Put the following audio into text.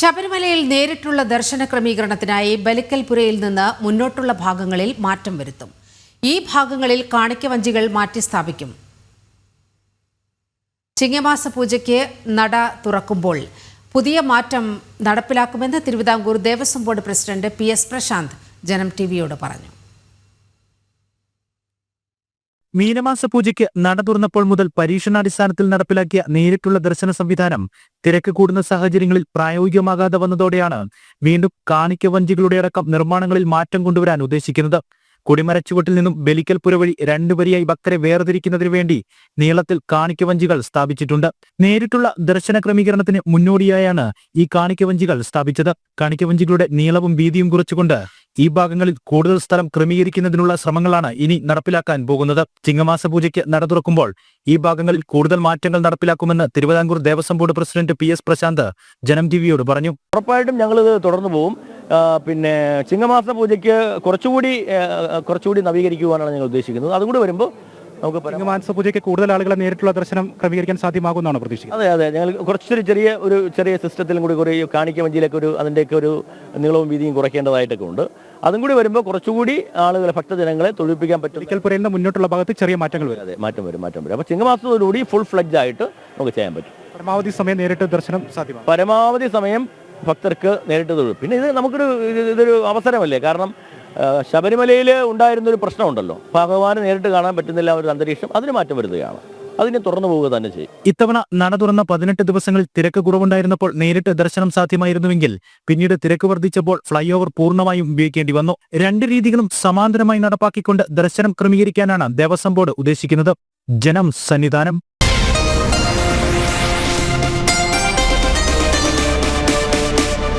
ശബരിമലയിൽ നേരിട്ടുള്ള ദർശന ക്രമീകരണത്തിനായി ബലിക്കൽപുരയിൽ നിന്ന് മുന്നോട്ടുള്ള ഭാഗങ്ങളിൽ മാറ്റം വരുത്തും. ഈ ഭാഗങ്ങളിൽ കാണിക്കവഞ്ചികൾ മാറ്റി സ്ഥാപിക്കും. ചിങ്ങമാസ പൂജയ്ക്ക് നട തുറക്കുമ്പോൾ പുതിയ മാറ്റം നടപ്പിലാക്കുമെന്ന് Thiruvithamkoor Devaswom board president PS Prasanth Janam ടിവിയോട് പറഞ്ഞു. മീനമാസ പൂജയ്ക്ക് നട തുറന്നപ്പോൾ മുതൽ പരീക്ഷണാടിസ്ഥാനത്തിൽ നടപ്പിലാക്കിയ നേരിട്ടുള്ള ദർശന സംവിധാനം തിരക്ക് കൂടുന്ന സാഹചര്യങ്ങളിൽ പ്രായോഗികമാകാതെ വന്നതോടെയാണ് വീണ്ടും കാണിക്കവഞ്ചികളുടെ അടക്കം നിർമ്മാണങ്ങളിൽ മാറ്റം കൊണ്ടുവരാൻ ഉദ്ദേശിക്കുന്നത്. കൊടിമരച്ചുവട്ടിൽ നിന്നും ബലിക്കൽപുര വഴി രണ്ടുവരിയായി ഭക്തരെ വേർതിരിക്കുന്നതിനു വേണ്ടി നീളത്തിൽ കാണിക്കവഞ്ചികൾ സ്ഥാപിച്ചിട്ടുണ്ട്. നേരിട്ടുള്ള ദർശന ക്രമീകരണത്തിന് മുന്നോടിയായാണ് ഈ കാണിക്കവഞ്ചികൾ സ്ഥാപിച്ചത്. കാണിക്കവഞ്ചികളുടെ നീളവും വീതിയും കുറച്ചുകൊണ്ട് ഈ ഭാഗങ്ങളിൽ കൂടുതൽ സ്ഥലം ക്രമീകരിക്കുന്നതിനുള്ള ശ്രമങ്ങളാണ് ഇനി നടപ്പിലാക്കാൻ പോകുന്നത്. ചിങ്ങമാസ പൂജയ്ക്ക് നട തുറക്കുമ്പോൾ ഈ ഭാഗങ്ങളിൽ കൂടുതൽ മാറ്റങ്ങൾ നടപ്പിലാക്കുമെന്ന് Thiruvithamkoor Devaswom board president PS Prasanth Janam ടിവിയോട് പറഞ്ഞു. ഉറപ്പായിട്ടും ഞങ്ങളിത് തുടർന്നു പോകും. പിന്നെ ചിങ്ങമാസ പൂജയ്ക്ക് കുറച്ചുകൂടി നവീകരിക്കുവാനാണ് ഞങ്ങൾ ഉദ്ദേശിക്കുന്നത്. അതുകൂടി വരുമ്പോൾ നമുക്ക് ചിങ്ങമാസ പൂജയ്ക്ക് കൂടുതൽ ആളുകളെ നേരിട്ടുള്ള ദർശനം ക്രമീകരിക്കാൻ സാധ്യമാകുമെന്നാണ് പ്രതീക്ഷിക്കുന്നത്. അതെ, ഞങ്ങൾ കുറച്ചൊരു ചെറിയ സിസ്റ്റത്തിലും കൂടി കുറേ കാണിക്കവഞ്ചിയിലൊക്കെ അതിൻ്റെയൊക്കെ ഒരു നീളവും വീതിയും കുറയ്ക്കേണ്ടതായിട്ടൊക്കെ ഉണ്ട്. അതും കൂടി വരുമ്പോൾ കുറച്ചുകൂടി ആളുകളെ ഭക്തജനങ്ങളെ തൊഴിപ്പിക്കാൻ പറ്റും. ബലിക്കൽപുരയിൽ നിന്ന് മുന്നോട്ടുള്ള ഭാഗത്ത് ചെറിയ മാറ്റങ്ങൾ വരും. അതെ, മാറ്റം വരും. അപ്പോൾ ചിങ്ങമാസത്തോടുകൂടി ഫുൾ ഫ്ലഡ്ജ് ആയിട്ട് നമുക്ക് ചെയ്യാൻ പറ്റും. പരമാവധി സമയം നേരിട്ട് ദർശനം സാധ്യമാണ്. പരമാവധി സമയം ഭക്തർക്ക് നേരിട്ട് തൊഴിൽ. പിന്നെ ഇതൊരു അവസരമല്ലേ? കാരണം ശബരിമലയിൽ ഉണ്ടായിരുന്നൊരു പ്രശ്നമുണ്ടല്ലോ, ഭഗവാനെ നേരിട്ട് കാണാൻ പറ്റുന്നില്ല ഒരു അന്തരീക്ഷം, അതിന് മാറ്റം വരുത്തുകയാണ്. അതിനെ തുറന്നു പോവുക തന്നെ ചെയ്യും. ഇത്തവണ നട തുറന്ന 18 ദിവസങ്ങളിൽ തിരക്ക് കുറവുണ്ടായിരുന്നപ്പോൾ നേരിട്ട് ദർശനം സാധ്യമായിരുന്നുവെങ്കിൽ പിന്നീട് തിരക്ക് വർദ്ധിച്ചപ്പോൾ ഫ്ലൈ ഓവർ പൂർണ്ണമായും ഉപയോഗിക്കേണ്ടി വന്നു. രണ്ട് രീതികളും സമാന്തരമായി നടപ്പാക്കിക്കൊണ്ട് ദർശനം ക്രമീകരിക്കാനാണ് ദേവസ്വം ബോർഡ് ഉദ്ദേശിക്കുന്നത്. ജനം സന്നിധാനം.